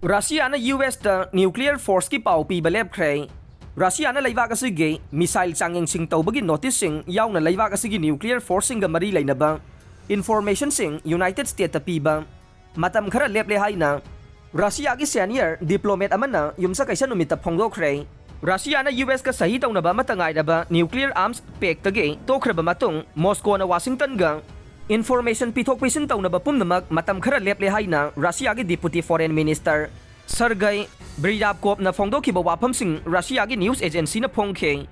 Russia na US ta nuclear force ki pau Piba Lepkhre. Russia na laibak asige missile changeng sing tawbagi notice sing yaw na laibak asige nuclear force sing ga mari lainaba. Information sing United States ta Piba. Matam khara leple haina Russia ki senior diplomat amana yumsa kaisa numita phongdokkhre. Russia na US ka sahi tawnaba matangai daba nuclear arms pact tage tokhraba matung Moscow na Washington ga information pithok pisin tawnaba pumnamak matam khara leple haina Russia ki deputy foreign minister Sergei Bryabkov na phongdokhiba wafam sing Russia ki news agency na phongkhe.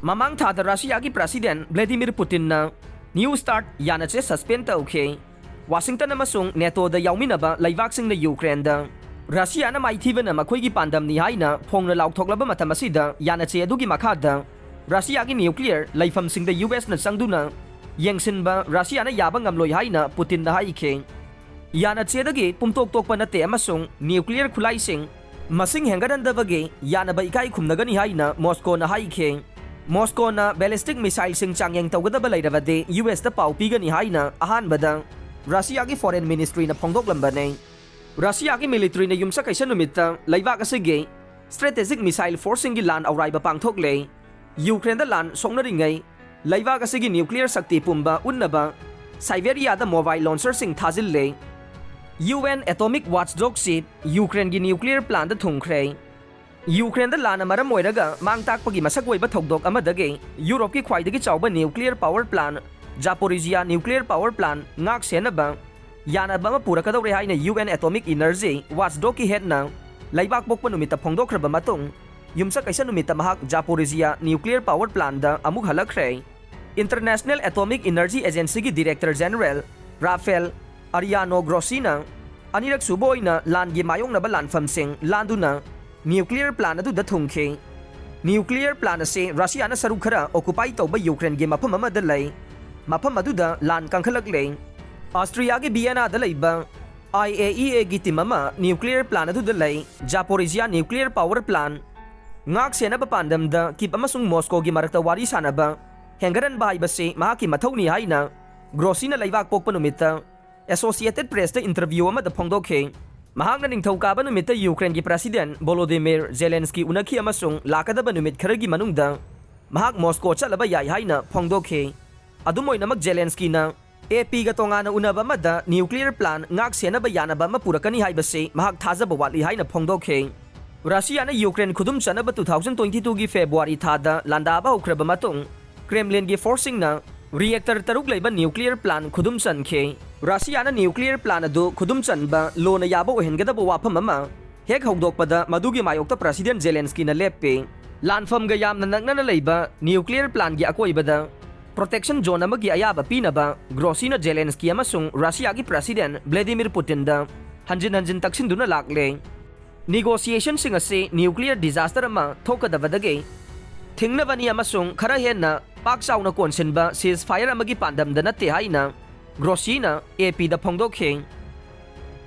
Mamang thada Russia ki president Vladimir Putin na New Start yana che suspend tawkhe. Washington amasung NATO da yauminaba laibak sing na Ukraine da Russia na maithiba na makhoi gi pandam ni haina phongna laukhoklaba matam asida yana che adugi makhada Russia ki nuclear laifam sing da US na sangduna yengsinba Russia na yaba ngamloi haina Putin na haikhe. Yana che dagi pumtok tokpa na te amasung nuclear khulai sing masing hengadandabage yana ba ikai khumnagani haina Moscow na haikhe. Moscow na ballistic missile sing changyeng tawgadaba lairabade US da pau pigani haina ahanbada Russia ki foreign ministry na phongdoklamba ne. Russia ki military na yumsa kaisa numitta laibak asige strategic missile forcing gi lan auraiba pangthokle. Ukraine da lan songnaringai laibak asige nuclear sakti pumba unnaba Siberia da mobile launcher sing thazille. UN atomic watchdog ship Ukraine gi nuclear plant da thungkhre. Ukraine da lan amaram oiraga mangtakpagi masak oiba thokdok amadage Europe ki khwaidagi chawba nuclear power plant Zaporizhia nuclear power plant ngak senaba yanaba ma purakadore haina UN atomic energy watchdog ki head na laibak pokpa numita phongdokhraba matung yumsa kaisa numita mahak Zaporizhia nuclear power plant da amuk halakhre. International Atomic Energy Agency ki Director General Rafael Ariano Grossina anirak suboy na lan gi mayong na balan famsing landuna nuclear plant adu da thungkhe. Nuclear plant se Russia na saruk khara occupy tawba Ukraine gi mafam amada lay mafam adu da lan kangkhalak le. Austria ki Vienna da laiba IAEA gi timama nuclear plant adu da lay Zaporizhia nuclear power plant ngak sena papandam da kip amasung Moscow gi marakta wari sanaba hengaran bai base mahaki mathawni haina Grossina laibak pokpa numita Associated Press da interview ama da phongdokhe. Mahak na ningthawkaba numita Ukraine gi President Volodymyr Zelensky unakhi amasung lakadaba numit kharagi manungda mahak Moscow chalaba yai haina phongdokhe. Adumoy namak Zelensky na AP ga tongana unaba mada nuclear plant ngak senaba yanaba mapurakani haibase mahak thazaba watli haina phongdokhe. Russia na Ukraine khudum chanaba 2022 gi February thada landaba hokraba matung Kremlin gi forcing na reactor taruk leiba nuclear plant khudum chankhe. Russia na nuclear plant adu khudum chanba lona yaba ohengadaba wafam ama hek hogdokpada madugi mayokta President Zelensky na leppe lanfam ga yamna nakna leiba nuclear plant gi akoibada protection zone amagi ayaba pinaba Grossina Zelensky amasung Russia gi President Vladimir Putin da hanjin taksinduna lakle. Negotiation sing ase nuclear disaster ama thokadabadage thingnabani amasung khara henna pak sauna konsenba ceasefire amagi pandam da natte haina Grossina AP da phongdokhe.